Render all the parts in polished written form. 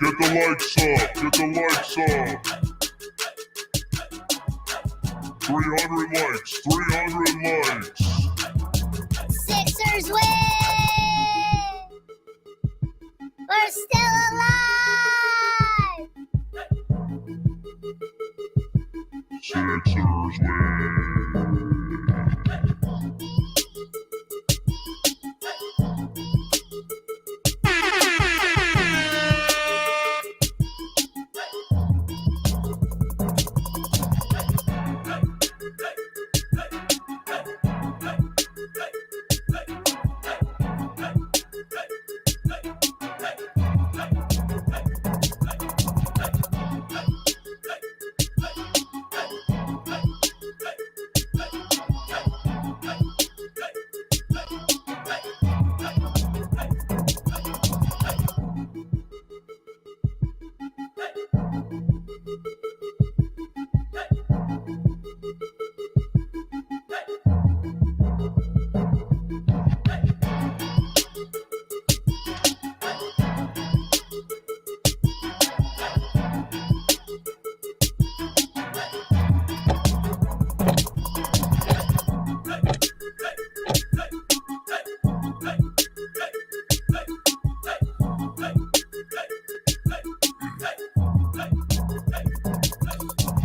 Get the likes up. Get the likes up. 300 likes. 300 likes. Sixers win! We're still alive! Sixers win.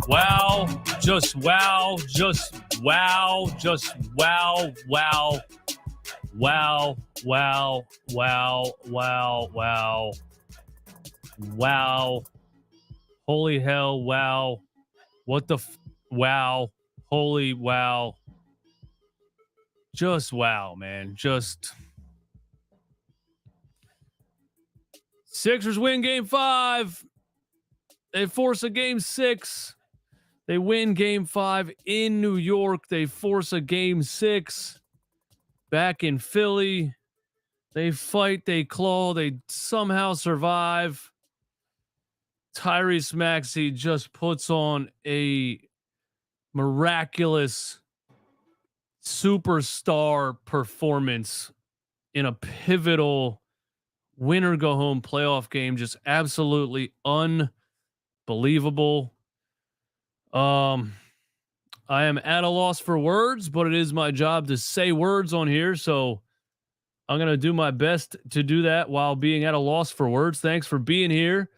Wow, just wow, just wow, just wow, wow, wow, wow, wow, wow, wow, wow. Holy hell, wow. What the wow. Holy wow. Just wow, man. Just Sixers win game 5. They force a game 6. They win game 5 in New York. They force a game 6 back in Philly. They fight, they claw, they somehow survive. Tyrese Maxey just puts on a miraculous superstar performance in a pivotal winner go home playoff game. Just absolutely unbelievable. I am at a loss for words, but it is my job to say words on here. So I'm going to do my best to do that while being at a loss for words. Thanks for being here.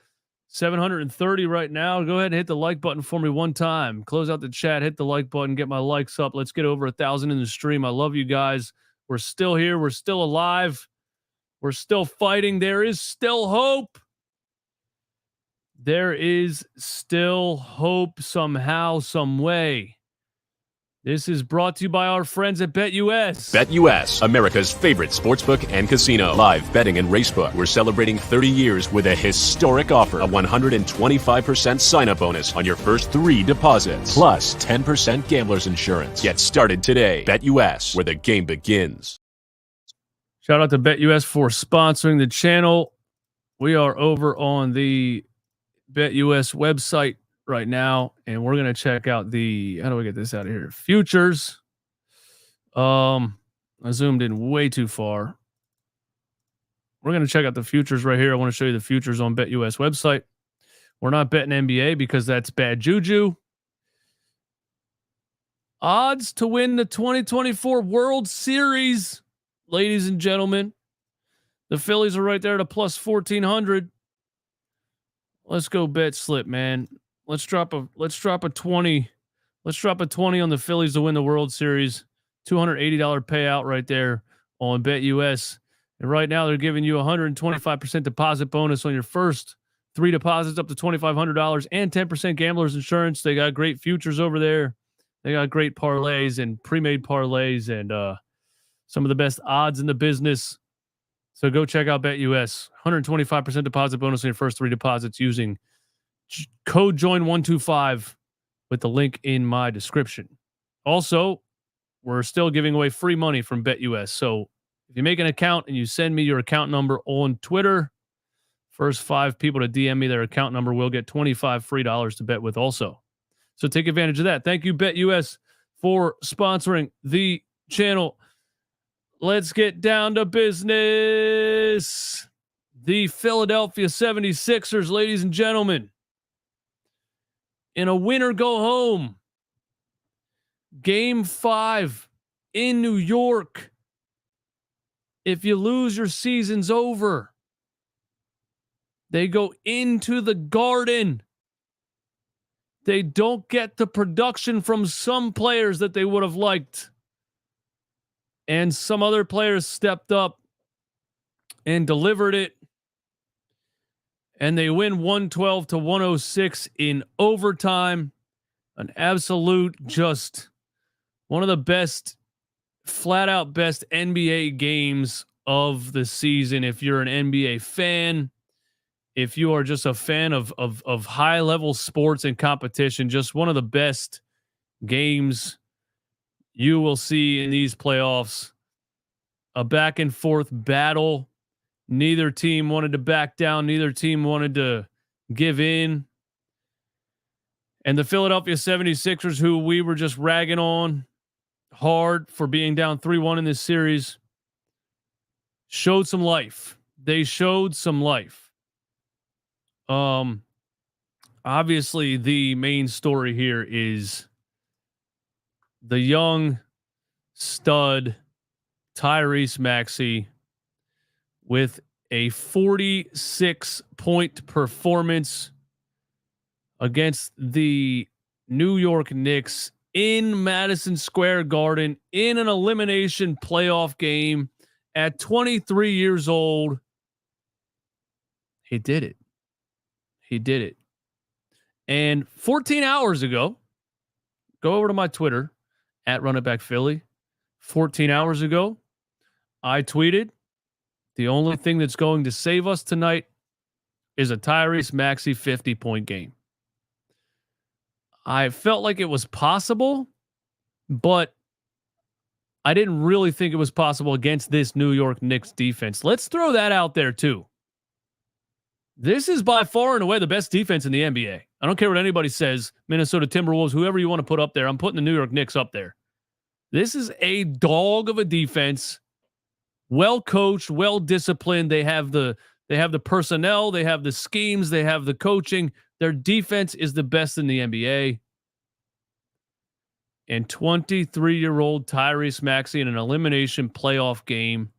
730 right now. Go ahead and hit the like button for me one time. Close out the chat, hit the like button, get my likes up. Let's get over 1,000 in the stream. I love you guys. We're still here. We're still alive. We're still fighting. There is still hope. There is still hope somehow, some way. This is brought to you by our friends at BetUS. BetUS, America's favorite sportsbook and casino. Live betting and racebook. We're celebrating 30 years with a historic offer. A 125% sign-up bonus on your first 3 deposits. Plus 10% gambler's insurance. Get started today. BetUS, where the game begins. Shout out to BetUS for sponsoring the channel. We are over on the BetUS website right now, and we're going to check out the, how do we get this out of here? Futures. I zoomed in way too far. We're going to check out the futures right here. I want to show you the futures on BetUS website. We're not betting NBA because that's bad juju. Odds to win the 2024 World Series, ladies and gentlemen. The Phillies are right there at a plus 1,400. Let's go bet slip, man. Let's drop a 20. Let's drop a 20 on the Phillies to win the World Series. $280 payout right there on BetUS. And right now they're giving you 125% deposit bonus on your first 3 deposits up to $2,500 and 10% gambler's insurance. They got great futures over there. They got great parlays and pre-made parlays and some of the best odds in the business. So go check out BetUS. 125% deposit bonus on your first 3 deposits using code JOIN125 with the link in my description. Also, we're still giving away free money from BetUS. So if you make an account and you send me your account number on Twitter, first 5 people to DM me their account number will get $25 free to bet with also. So take advantage of that. Thank you, BetUS, for sponsoring the channel. Let's get down to business. the Philadelphia 76ers, ladies and gentlemen, in a winner go home. Game 5 in New York. If you lose, your season's over. They go into the Garden. They don't get the production from some players that they would have liked. And some other players stepped up and delivered it. And they win 112-106 in overtime. An absolute, just one of the best, flat out best NBA games of the season. If you're an NBA fan, if you are just a fan of high level sports and competition, just one of the best games you will see in these playoffs. A back and forth battle. Neither team wanted to back down. Neither team wanted to give in. And the Philadelphia 76ers, who we were just ragging on hard for being down 3-1 in this series, showed some life. They showed some life. Obviously the main story here is the young stud Tyrese Maxey with a 46-point performance against the New York Knicks in Madison Square Garden in an elimination playoff game at 23 years old. He did it. He did it. And 14 hours ago, go over to my Twitter at RunItBackPhilly. 14 hours ago, I tweeted, the only thing that's going to save us tonight is a Tyrese Maxey 50-point game. I felt like it was possible, but I didn't really think it was possible against this New York Knicks defense. Let's throw that out there too. This is by far and away the best defense in the NBA. I don't care what anybody says, Minnesota Timberwolves, whoever you want to put up there. I'm putting the New York Knicks up there. This is a dog of a defense. Well coached, well disciplined. They have the personnel, they have the schemes, they have the coaching. Their defense is the best in the NBA. And 23-year-old Tyrese Maxey in an elimination playoff game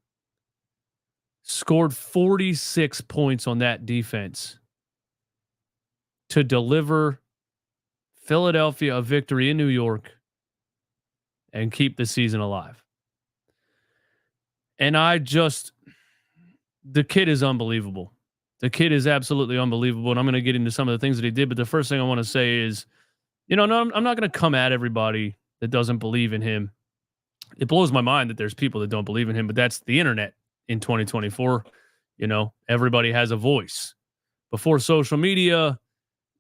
scored 46 points on that defense to deliver Philadelphia a victory in New York and keep the season alive. And the kid is unbelievable. The kid is absolutely unbelievable. And I'm going to get into some of the things that he did. But the first thing I want to say is, no, I'm not going to come at everybody that doesn't believe in him. It blows my mind that there's people that don't believe in him, but that's the internet in 2024. Everybody has a voice. Before social media,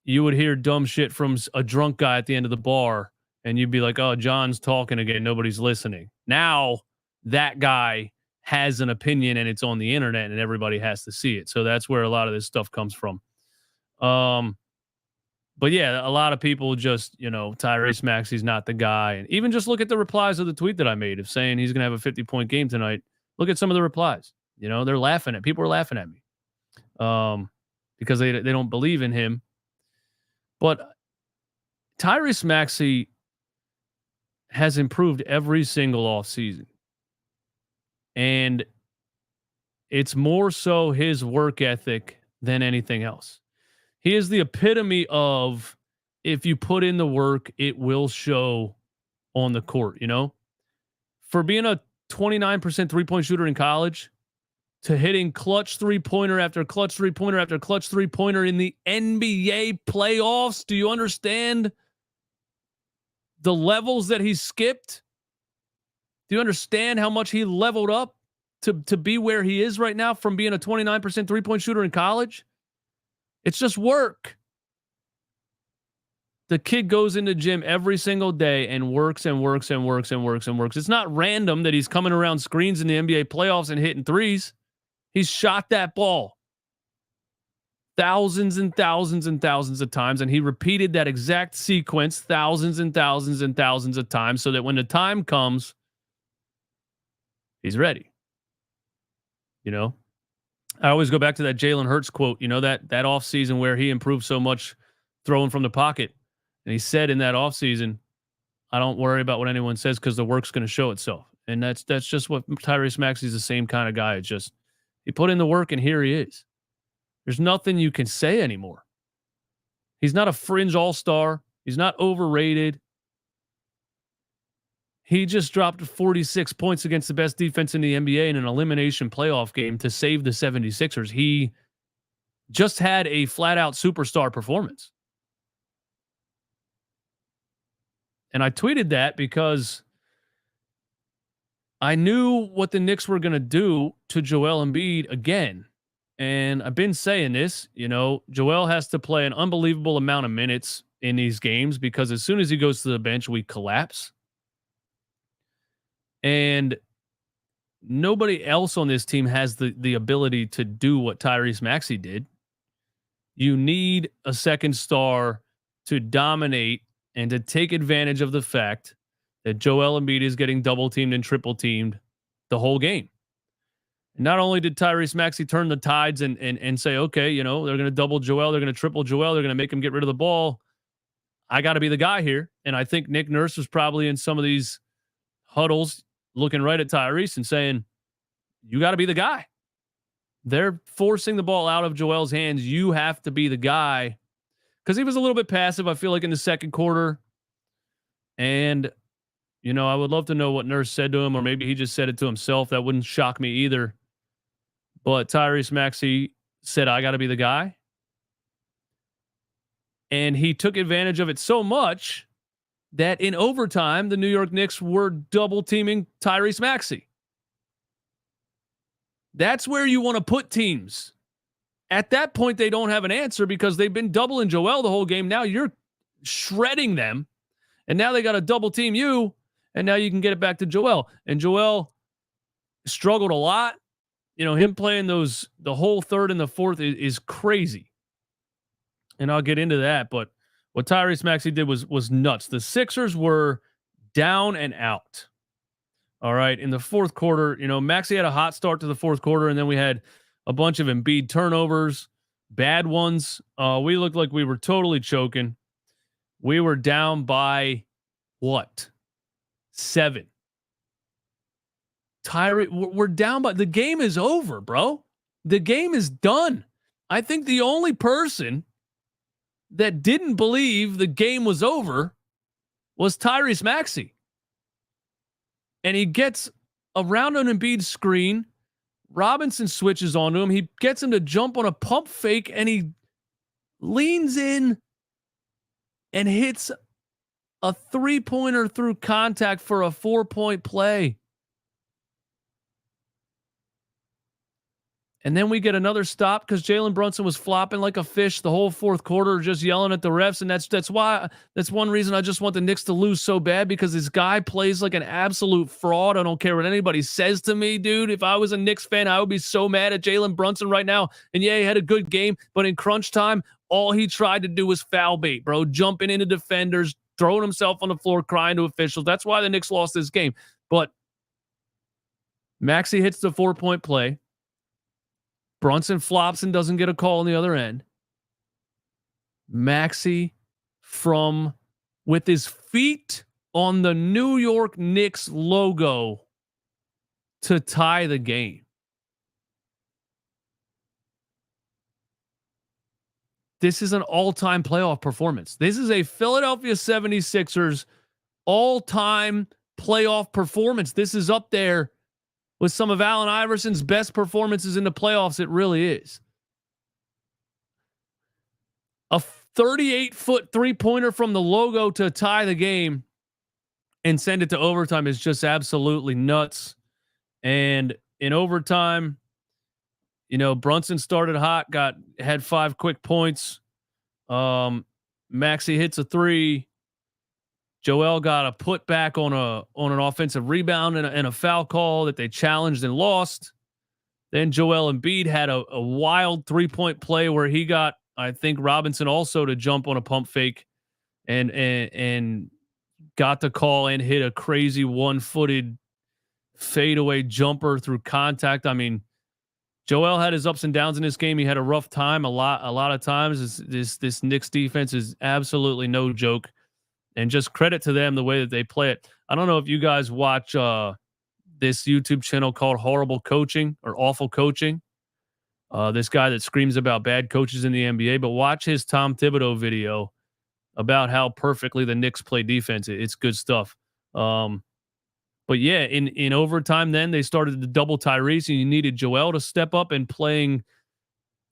you would hear dumb shit from a drunk guy at the end of the bar, and you'd be like, oh, John's talking again. Nobody's listening. Now that guy has an opinion and it's on the internet and everybody has to see it. So that's where a lot of this stuff comes from. But yeah, a lot of people just, Tyrese Maxey's not the guy. And even just look at the replies of the tweet that I made of saying he's going to have a 50-point game tonight. Look at some of the replies. They're laughing at people are laughing at me because they don't believe in him. But Tyrese Maxey has improved every single offseason. And it's more so his work ethic than anything else. He is the epitome of, if you put in the work, it will show on the court, For being a 29% three-point shooter in college to hitting clutch three-pointer after clutch three-pointer after clutch three-pointer in the NBA playoffs. Do you understand the levels that he skipped? Do you understand how much he leveled up to be where he is right now from being a 29% three-point shooter in college? It's just work. The kid goes into gym every single day and works and works and works and works and works. It's not random that he's coming around screens in the NBA playoffs and hitting threes. He's shot that ball thousands and thousands and thousands of times, and he repeated that exact sequence thousands and thousands and thousands of times so that when the time comes, he's ready. I always go back to that Jalen Hurts quote, that offseason where he improved so much throwing from the pocket. And he said in that offseason, I don't worry about what anyone says because the work's going to show itself. And that's just what Tyrese Maxey is, the same kind of guy. It's just he put in the work and here he is. There's nothing you can say anymore. He's not a fringe all-star. He's not overrated. He just dropped 46 points against the best defense in the NBA in an elimination playoff game to save the 76ers. He just had a flat-out superstar performance. And I tweeted that because I knew what the Knicks were going to do to Joel Embiid again. And I've been saying this, Joel has to play an unbelievable amount of minutes in these games because as soon as he goes to the bench, we collapse. And nobody else on this team has the ability to do what Tyrese Maxey did. You need a second star to dominate and to take advantage of the fact that Joel Embiid is getting double teamed and triple teamed the whole game. Not only did Tyrese Maxey turn the tides and say, okay, they're going to double Joel, they're going to triple Joel, they're going to make him get rid of the ball. I got to be the guy here. And I think Nick Nurse was probably in some of these huddles looking right at Tyrese and saying, you got to be the guy. They're forcing the ball out of Joel's hands. You have to be the guy. Because he was a little bit passive, I feel like, in the second quarter. And, I would love to know what Nurse said to him, or maybe he just said it to himself. That wouldn't shock me either. But Tyrese Maxey said, I got to be the guy. And he took advantage of it so much that in overtime, the New York Knicks were double teaming Tyrese Maxey. That's where you want to put teams. At that point, they don't have an answer because they've been doubling Joel the whole game. Now you're shredding them. And now they got to double team you. And now you can get it back to Joel. And Joel struggled a lot. Him playing the whole third and the fourth is crazy. And I'll get into that. But what Tyrese Maxey did was nuts. The Sixers were down and out. All right. In the fourth quarter, Maxey had a hot start to the fourth quarter, and then we had a bunch of Embiid turnovers, bad ones. We looked like we were totally choking. We were down by what? 7. We're down by, the game is over, bro. The game is done. I think the only person that didn't believe the game was over was Tyrese Maxey. And he gets around an Embiid screen. Robinson switches onto him. He gets him to jump on a pump fake, and he leans in and hits a 3-pointer through contact for a 4-point play. And then we get another stop because Jalen Brunson was flopping like a fish the whole fourth quarter, just yelling at the refs. And that's one reason I just want the Knicks to lose so bad, because this guy plays like an absolute fraud. I don't care what anybody says to me, dude. If I was a Knicks fan, I would be so mad at Jalen Brunson right now. And yeah, he had a good game, but in crunch time, all he tried to do was foul bait, bro. Jumping into defenders, throwing himself on the floor, crying to officials. That's why the Knicks lost this game. But Maxey hits the 4-point play. Brunson flops and doesn't get a call on the other end. Maxey with his feet on the New York Knicks logo to tie the game. This is an all-time playoff performance. This is a Philadelphia 76ers all-time playoff performance. This is up there with some of Allen Iverson's best performances in the playoffs. It really is. A 38-foot three-pointer from the logo to tie the game and send it to overtime is just absolutely nuts. And in overtime, Brunson started hot, had 5 quick points. Maxey hits a 3. Joel got a putback on an offensive rebound and a foul call that they challenged and lost. Then Joel Embiid had a wild 3-point play where he got, I think, Robinson also to jump on a pump fake and got the call and hit a crazy 1-footed fadeaway jumper through contact. I mean, Joel had his ups and downs in this game. He had a rough time a lot of times. This Knicks defense is absolutely no joke. And just credit to them the way that they play it. I don't know if you guys watch this YouTube channel called Horrible Coaching or Awful Coaching. This guy that screams about bad coaches in the NBA, but watch his Tom Thibodeau video about how perfectly the Knicks play defense. It's good stuff. But yeah, in overtime, then they started to double Tyrese, and you needed Joel to step up and playing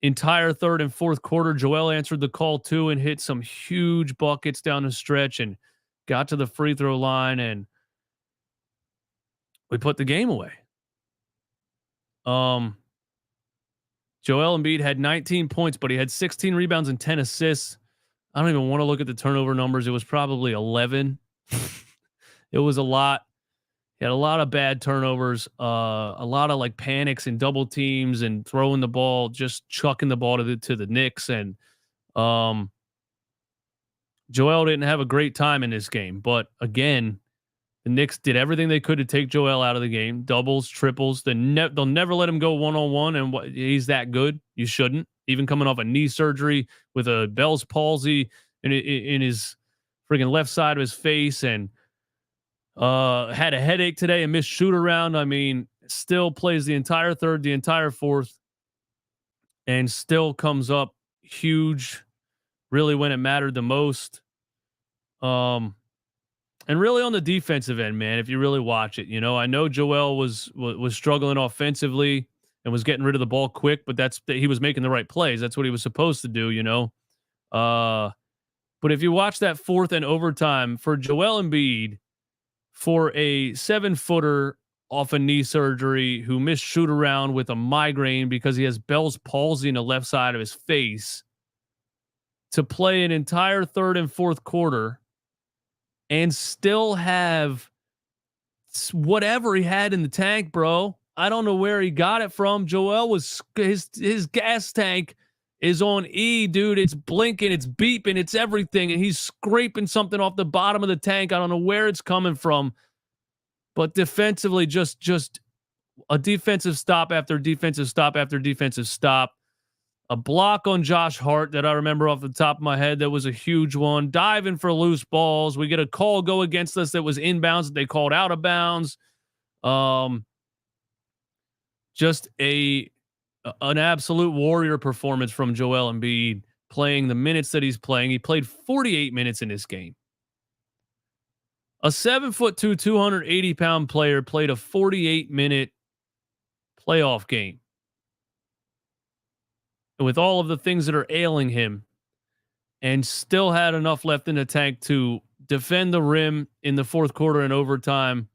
entire third and fourth quarter. Joel answered the call too and hit some huge buckets down the stretch and got to the free throw line, and we put the game away. Joel Embiid had 19 points, but he had 16 rebounds and 10 assists. I don't even want to look at the turnover numbers. It was probably 11. It was a lot. He had a lot of bad turnovers, a lot of like panics and double teams and throwing the ball, just chucking the ball to the Knicks. And Joel didn't have a great time in this game. But again, the Knicks did everything they could to take Joel out of the game. Doubles, triples. They'll never let him go one-on-one, and he's that good. You shouldn't. Even coming off a knee surgery with a Bell's palsy in his freaking left side of his face, and had a headache today and missed shoot around. I mean, still plays the entire third, the entire fourth, and still comes up huge, really when it mattered the most. And really on the defensive end, man, if you really watch it, I know Joel was struggling offensively and was getting rid of the ball quick, but he was making the right plays. That's what he was supposed to do, But if you watch that fourth and overtime for Joel Embiid, for a 7-footer off a knee surgery who missed shoot around with a migraine because he has Bell's palsy in the left side of his face, to play an entire third and fourth quarter and still have whatever he had in the tank, bro. I don't know where he got it from. Joel was his gas tank is on E, dude. It's blinking, it's beeping, it's everything, and he's scraping something off the bottom of the tank. I don't know where it's coming from, but defensively, just a defensive stop after defensive stop after defensive stop. A block on Josh Hart that I remember off the top of my head that was a huge one. Diving for loose balls. We get a call go against us that was inbounds that they called out of bounds. Just an absolute warrior performance from Joel Embiid, playing the minutes that he's playing. He played 48 minutes in this game. A 7'2", 280-pound player played a 48-minute playoff game. With all of the things that are ailing him, and still had enough left in the tank to defend the rim in the fourth quarter and overtime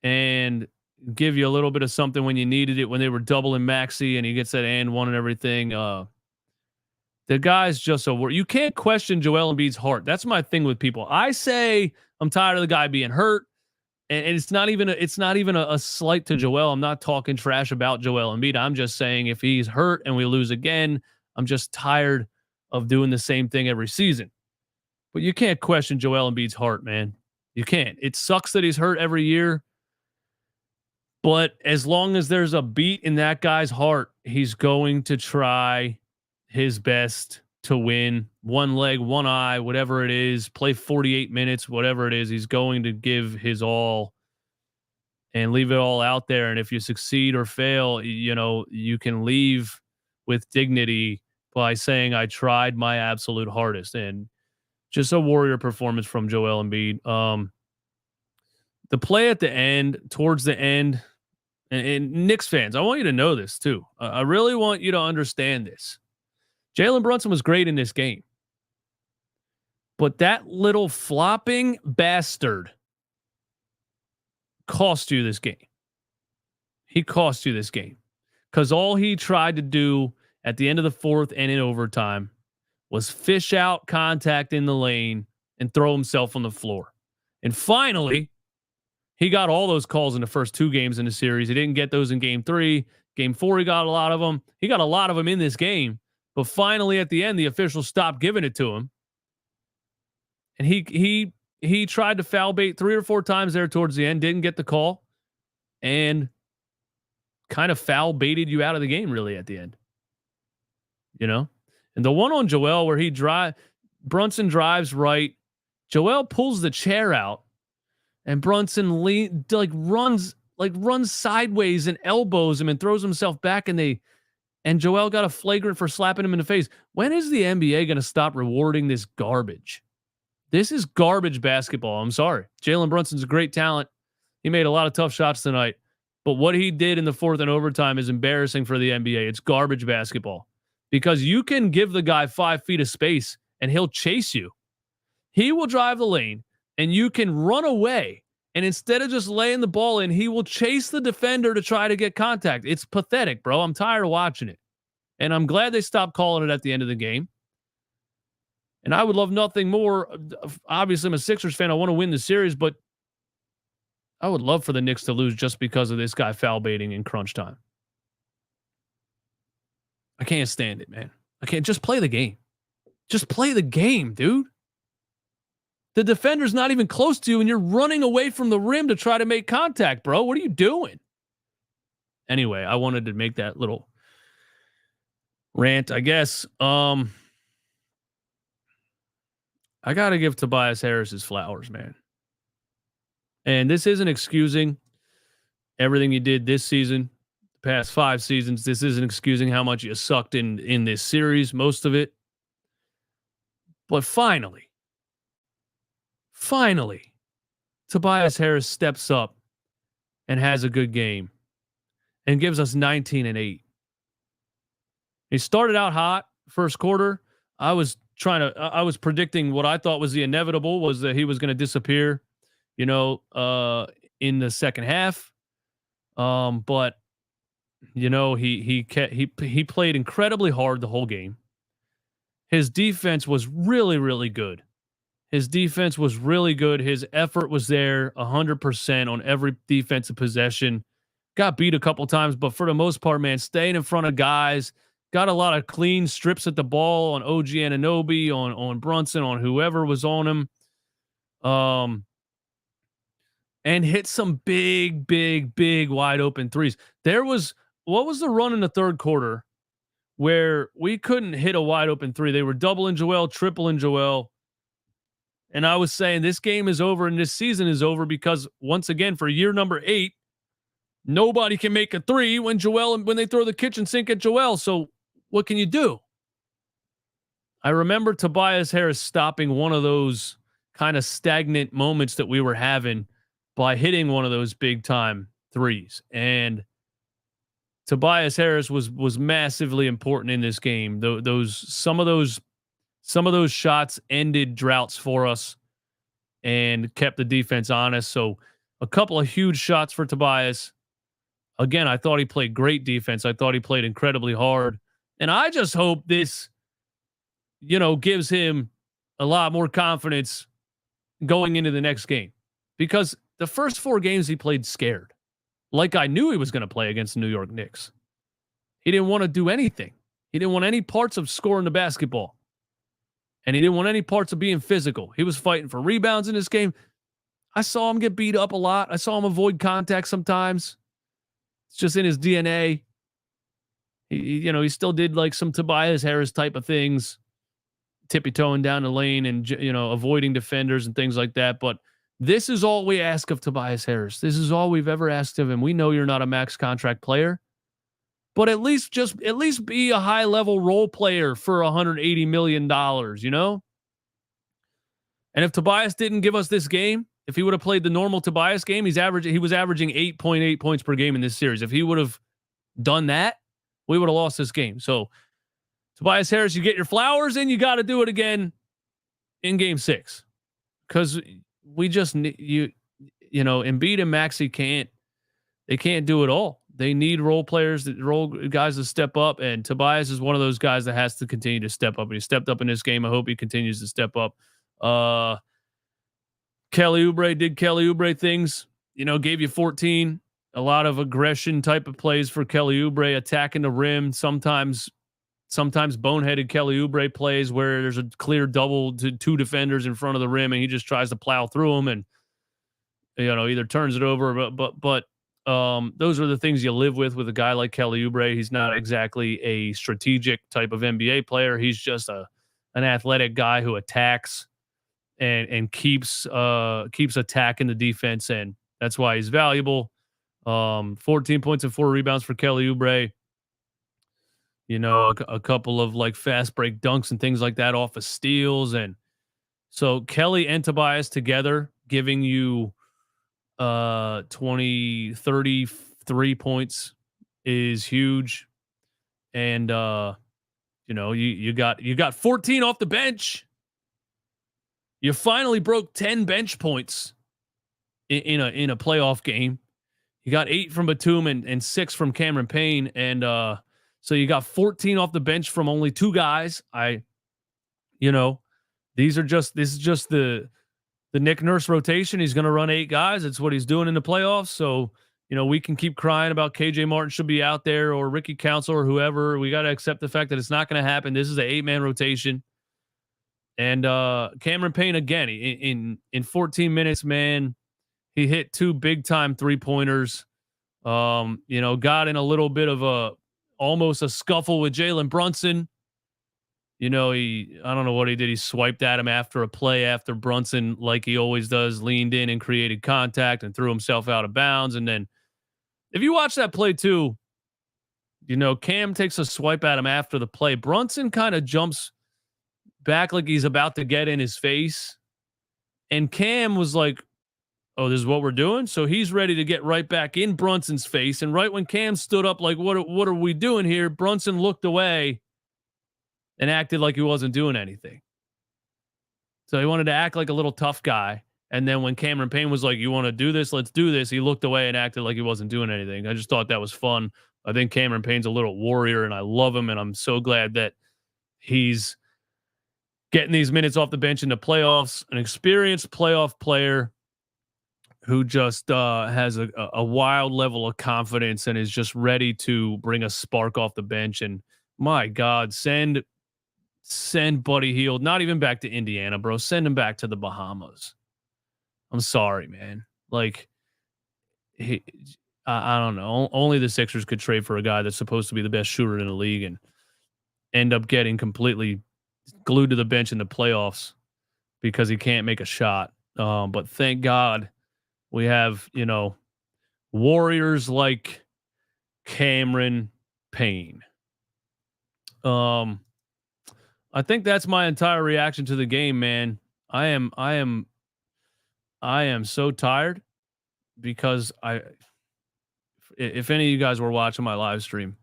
and give you a little bit of something when you needed it, when they were doubling Maxey and he gets that and one and everything. The guy's just you can't question Joel Embiid's heart. That's my thing with people. I say I'm tired of the guy being hurt, and it's not even a slight to Joel. I'm not talking trash about Joel Embiid. I'm just saying if he's hurt and we lose again, I'm just tired of doing the same thing every season. But you can't question Joel Embiid's heart, man. You can't. It sucks that he's hurt every year. But as long as there's a beat in that guy's heart, he's going to try his best to win. One leg, one eye, whatever it is, play 48 minutes, whatever it is. He's going to give his all and leave it all out there. And if you succeed or fail, you can leave with dignity by saying, I tried my absolute hardest. And just a warrior performance from Joel Embiid. The play at the end, towards the end, and Knicks fans, I want you to know this too. I really want you to understand this. Jalen Brunson was great in this game. But that little flopping bastard cost you this game. He cost you this game. Because all he tried to do at the end of the fourth and in overtime was fish out contact in the lane and throw himself on the floor. And finally, he got all those calls in the first two games in the series. He didn't get those in game 3. Game 4, he got a lot of them. He got a lot of them in this game. But finally, at the end, the officials stopped giving it to him. And he tried to foul bait 3 or 4 times there towards the end, didn't get the call, and kind of foul baited you out of the game really at the end. You know? And the one on Joel where Brunson drives right, Joel pulls the chair out, and Brunson runs sideways and elbows him and throws himself back, and Joel got a flagrant for slapping him in the face. When is the NBA going to stop rewarding this garbage? This is garbage basketball. I'm sorry. Jalen Brunson's a great talent. He made a lot of tough shots tonight, but what he did in the fourth and overtime is embarrassing for the NBA. It's garbage basketball because you can give the guy 5 feet of space and he'll chase you. He will drive the lane and you can run away. And instead of just laying the ball in, he will chase the defender to try to get contact. It's pathetic, bro. I'm tired of watching it. And I'm glad they stopped calling it at the end of the game. And I would love nothing more. Obviously, I'm a Sixers fan. I want to win the series, but I would love for the Knicks to lose just because of this guy foul baiting in crunch time. I can't stand it, man. I can't. Just play the game. Just play the game, dude. The defender's not even close to you, and you're running away from the rim to try to make contact, bro. What are you doing? Anyway, I wanted to make that little rant, I guess. I got to give Tobias Harris his flowers, man. And this isn't excusing everything you did this season, the past 5 seasons. This isn't excusing how much you sucked in this series, most of it. But finally, Tobias Harris steps up and has a good game and gives us 19-8. He started out hot first quarter. I was predicting what I thought was the inevitable, was that he was going to disappear, in the second half. But he played incredibly hard the whole game. His defense was really, really good. His effort was there 100% on every defensive possession. Got beat a couple times, but for the most part, man, staying in front of guys, got a lot of clean strips at the ball on OG Anunoby, on Brunson, on whoever was on him. And hit some big wide open threes. What was the run in the third quarter where we couldn't hit a wide open three? They were doubling Joel, tripling Joel. And I was saying this game is over and this season is over because, once again, for year number 8, nobody can make a three when they throw the kitchen sink at Joel. So what can you do? I remember Tobias Harris stopping one of those kind of stagnant moments that we were having by hitting one of those big time threes. And Tobias Harris was massively important in this game. Some of those shots ended droughts for us and kept the defense honest. So a couple of huge shots for Tobias. Again, I thought he played great defense. I thought he played incredibly hard. And I just hope this, gives him a lot more confidence going into the next game. Because the first 4 games he played scared. Like I knew he was going to play against the New York Knicks. He didn't want to do anything. He didn't want any parts of scoring the basketball. And he didn't want any parts of being physical. He was fighting for rebounds in this game. I saw him get beat up a lot. I saw him avoid contact sometimes. It's just in his DNA. He still did like some Tobias Harris type of things, tippy-toeing down the lane and, avoiding defenders and things like that. But this is all we ask of Tobias Harris. This is all we've ever asked of him. We know you're not a max contract player, but at least be a high-level role player for $180 million, And if Tobias didn't give us this game, if he would have played the normal Tobias game, he was averaging 8.8 points per game in this series. If he would have done that, we would have lost this game. So Tobias Harris, you get your flowers, and you got to do it again in game 6. Because we just need Embiid and Maxey can't do it all. They need role players, role guys to step up, and Tobias is one of those guys that has to continue to step up. And he stepped up in this game. I hope he continues to step up. Kelly Oubre did Kelly Oubre things, gave you 14. A lot of aggression type of plays for Kelly Oubre, attacking the rim. Sometimes boneheaded Kelly Oubre plays where there's a clear double to 2 defenders in front of the rim and he just tries to plow through them and either turns it over. But Those are the things you live with a guy like Kelly Oubre. He's not exactly a strategic type of NBA player. He's just an athletic guy who attacks and keeps attacking the defense, and that's why he's valuable. 14 points and 4 rebounds for Kelly Oubre. A couple of like fast break dunks and things like that off of steals. And so Kelly and Tobias together giving you 33 points is huge. And you got 14 off the bench. You finally broke 10 bench points in a playoff game. You got 8 from Batum and 6 from Cameron Payne. And so you got 14 off the bench from only 2 guys. This is just the Nick Nurse rotation. He's going to run 8 guys. It's what he's doing in the playoffs. So, we can keep crying about KJ Martin should be out there or Ricky Council or whoever. We got to accept the fact that it's not going to happen. This is an 8-man rotation. And Cameron Payne, again, in 14 minutes, man, he hit 2 big-time three-pointers. Got in a little bit of almost a scuffle with Jalen Brunson. I don't know what he did. He swiped at him after a play after Brunson, like he always does, leaned in and created contact and threw himself out of bounds. And then if you watch that play too, Cam takes a swipe at him after the play. Brunson kind of jumps back like he's about to get in his face. And Cam was like, oh, this is what we're doing? So he's ready to get right back in Brunson's face. And right when Cam stood up like, what are we doing here? Brunson looked away and acted like he wasn't doing anything. So he wanted to act like a little tough guy. And then when Cameron Payne was like, you want to do this? Let's do this. He looked away and acted like he wasn't doing anything. I just thought that was fun. I think Cameron Payne's a little warrior and I love him. And I'm so glad that he's getting these minutes off the bench in the playoffs, an experienced playoff player who just has a wild level of confidence and is just ready to bring a spark off the bench. And my God, send Buddy Hield, not even back to Indiana, bro. Send him back to the Bahamas. I'm sorry, man. Like, I don't know. Only the Sixers could trade for a guy that's supposed to be the best shooter in the league and end up getting completely glued to the bench in the playoffs because he can't make a shot. But thank God we have, warriors like Cameron Payne. I think that's my entire reaction to the game, man. I am so tired because if any of you guys were watching my live stream,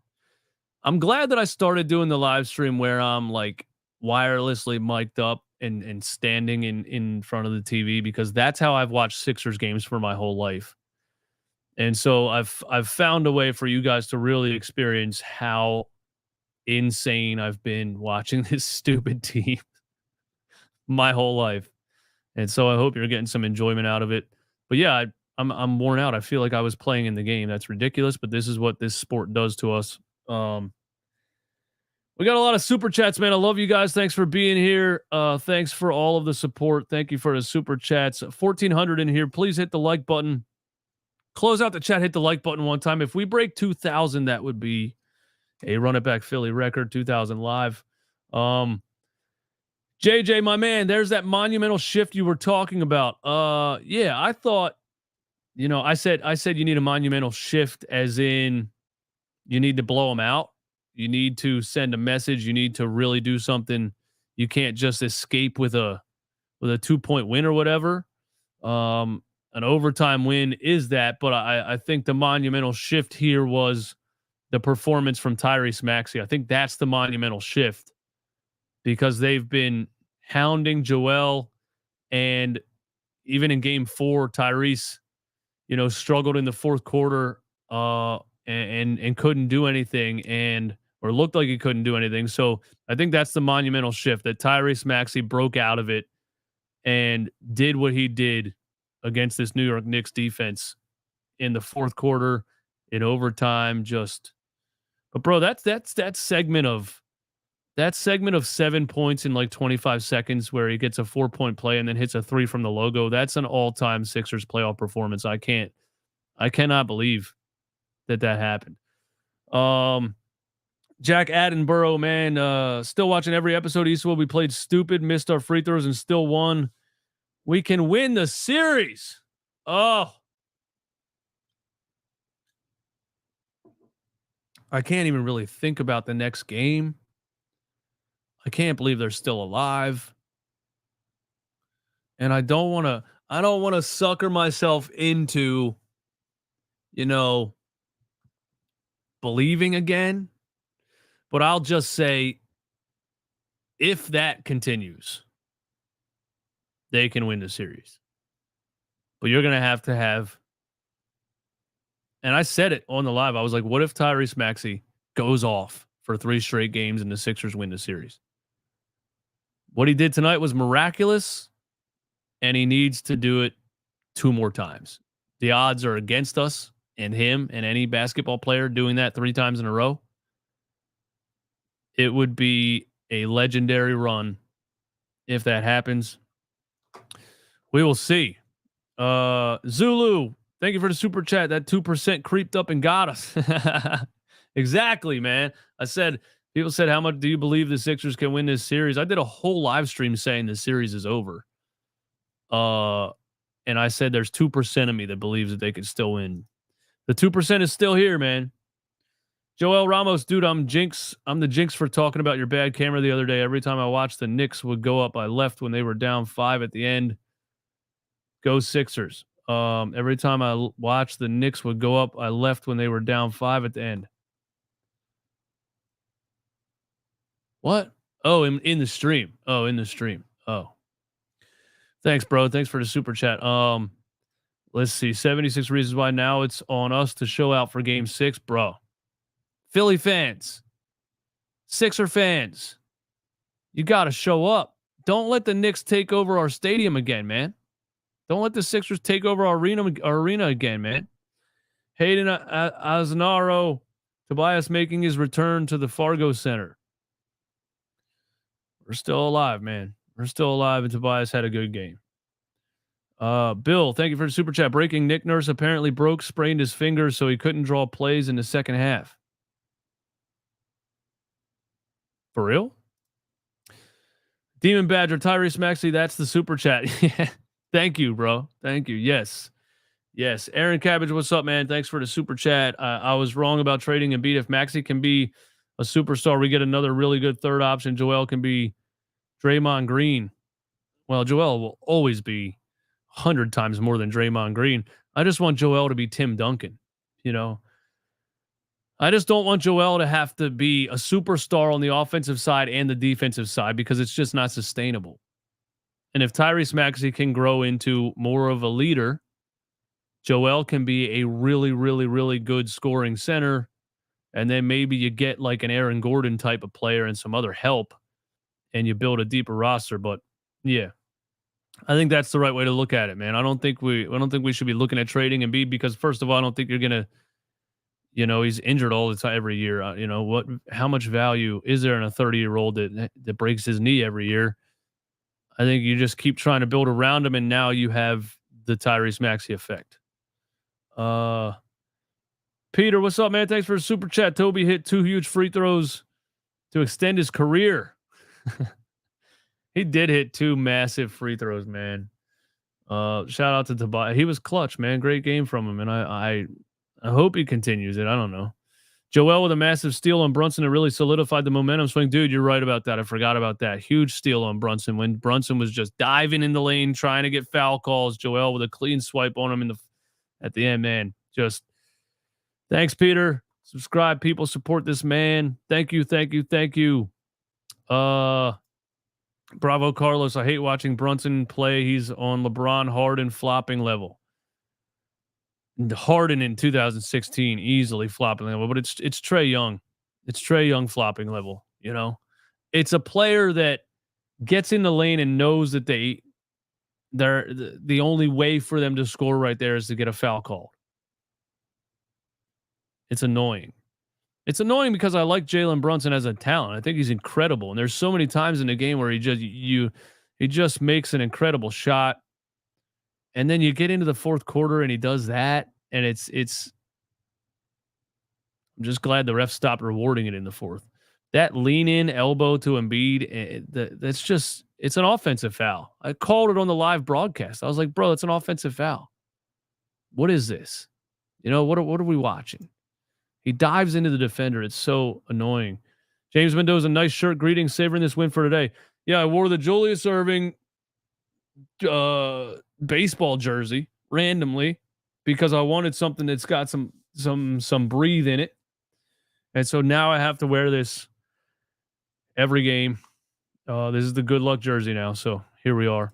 I'm glad that I started doing the live stream where I'm like wirelessly mic'd up and standing in front of the TV, because that's how I've watched Sixers games for my whole life. And so I've found a way for you guys to really experience how insane I've been watching this stupid team my whole life. And so I hope you're getting some enjoyment out of it. But yeah, I'm worn out. I feel like I was playing in the game. That's ridiculous, but this is what this sport does to us. We got a lot of super chats, man. I love you guys. Thanks for being here. Thanks for all of the support. Thank you for the super chats. 1,400 in here. Please hit the like button. Close out the chat. Hit the like button one time. If we break 2,000, that would be a Run It Back Philly record. 2,000 live. JJ, my man, there's that monumental shift you were talking about. Yeah, I thought, I said you need a monumental shift, as in you need to blow them out. You need to send a message. You need to really do something. You can't just escape with a 2-point win or whatever. An overtime win is that, but I think the monumental shift here was the performance from Tyrese Maxey. I think that's the monumental shift, because they've been hounding Joel, and even in game 4, Tyrese, struggled in the fourth quarter and couldn't do anything, or looked like he couldn't do anything. So I think that's the monumental shift, that Tyrese Maxey broke out of it and did what he did against this New York Knicks defense in the fourth quarter, in overtime. But bro, that segment of 7 points in like 25 seconds where he gets a 4-point play and then hits a 3 from the logo, that's an all-time Sixers playoff performance. I I cannot believe that happened. Jack Attenborough, man, still watching every episode of Eastwood. We played stupid, missed our free throws, and still won. We can win the series. Oh. I can't even really think about the next game. I can't believe they're still alive. And I don't want to sucker myself into, believing again. But I'll just say, if that continues, they can win the series. But you're going to have, and I said it on the live, I was like, what if Tyrese Maxey goes off for 3 straight games and the Sixers win the series? What he did tonight was miraculous, and he needs to do it 2 more times. The odds are against us and him and any basketball player doing that 3 times in a row. It would be a legendary run if that happens. We will see. Zulu, thank you for the super chat. That 2% creeped up and got us. Exactly, man. People said, how much do you believe the Sixers can win this series? I did a whole live stream saying the series is over. And I said there's 2% of me that believes that they could still win. The 2% is still here, man. Joel Ramos, dude, I'm the jinx for talking about your bad camera the other day. Every time I watched the Knicks would go up, I left when they were down 5 at the end. Go Sixers. Every time I watched the Knicks would go up, I left when they were down 5 at the end. What? Oh, in the stream. Oh, in the stream. Oh. Thanks, bro. Thanks for the super chat. Let's see. 76 reasons why now it's on us to show out for game 6, bro. Philly fans, Sixer fans, you got to show up. Don't let the Knicks take over our stadium again, man. Don't let the Sixers take over our arena again, man. Hayden Aznaro, Tobias making his return to the Fargo Center. We're still alive, man. We're still alive, and Tobias had a good game. Bill, thank you for the super chat. Breaking: Nick Nurse apparently sprained his finger, so he couldn't draw plays in the second half. For real? Demon Badger, Tyrese Maxey, that's the super chat. Thank you, bro. Thank you. Yes. Aaron Cabbage, what's up, man? Thanks for the super chat. I was wrong about trading Embiid. If Maxey can be a superstar, we get another really good third option. Joel can be Draymond Green. Well, Joel will always be 100 times more than Draymond Green. I just want Joel to be Tim Duncan, I just don't want Joel to have to be a superstar on the offensive side and the defensive side because it's just not sustainable. And if Tyrese Maxey can grow into more of a leader, Joel can be a really, really, really good scoring center. And then maybe you get like an Aaron Gordon type of player and some other help and you build a deeper roster. But yeah, I think that's the right way to look at it, man. I don't think we should be looking at trading Embiid because, first of all, I don't think you're going to, he's injured all the time every year. How much value is there in a 30-year-old that breaks his knee every year? I think you just keep trying to build around him, and now you have the Tyrese Maxey effect. Peter, what's up, man? Thanks for the super chat. Toby hit 2 huge free throws to extend his career. He did hit 2 massive free throws, man. Shout out to Tobias. He was clutch, man. Great game from him, and I hope he continues it. I don't know. Joel with a massive steal on Brunson that really solidified the momentum swing. Dude, you're right about that. I forgot about that. Huge steal on Brunson when Brunson was just diving in the lane, trying to get foul calls. Joel with a clean swipe on him at the end, man. Just thanks, Peter. Subscribe, people. Support this man. Thank you. Bravo, Carlos. I hate watching Brunson play. He's on LeBron Harden flopping level. Harden in 2016 easily flopping level, but it's Trae Young. It's Trae Young flopping level. It's a player that gets in the lane and knows that the only way for them to score right there is to get a foul called. It's annoying. It's annoying because I like Jalen Brunson as a talent. I think he's incredible, and there's so many times in the game where he just makes an incredible shot. And then you get into the fourth quarter and he does that. And it's I'm just glad the refs stopped rewarding it in the fourth. That lean in elbow to Embiid, that's just, it's an offensive foul. I called it on the live broadcast. I was like, bro, it's an offensive foul. What is this? What are we watching? He dives into the defender. It's so annoying. James Mendoza, nice shirt. Greetings, savoring this win for today. Yeah, I wore the Julius Erving baseball jersey randomly because I wanted something that's got some breathe in it. And so now I have to wear this every game. This is the good luck jersey now. So here we are.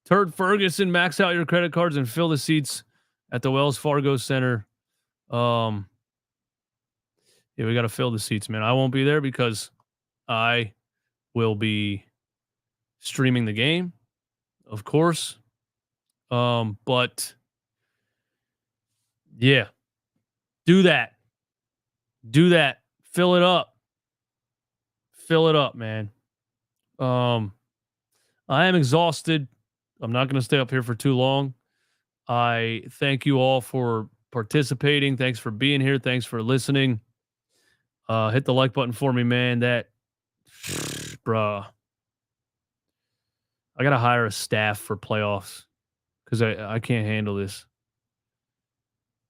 Turd Ferguson, max out your credit cards and fill the seats at the Wells Fargo Center. Yeah, we got to fill the seats, man. I won't be there because I will be streaming the game, of course. But yeah, do that. Fill it up. Fill it up, man. I am exhausted. I'm not going to stay up here for too long. I thank you all for participating. Thanks for being here. Thanks for listening. Hit the like button for me, man. Bruh. I got to hire a staff for playoffs because I can't handle this.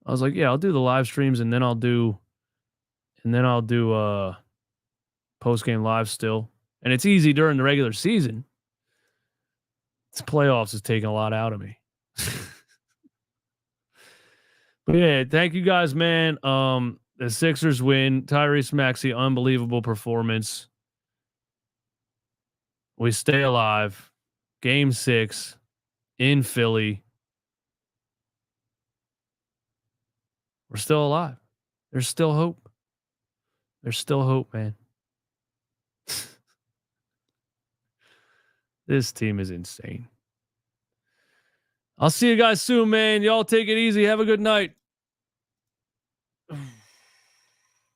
I was like, yeah, I'll do the live streams and then I'll do post-game live still. And it's easy during the regular season. It's playoffs is taking a lot out of me. But yeah, thank you guys, man. The Sixers win. Tyrese Maxey, unbelievable performance. We stay alive. Game 6 in Philly. We're still alive. There's still hope. There's still hope, man. This team is insane. I'll see you guys soon, man. Y'all take it easy. Have a good night.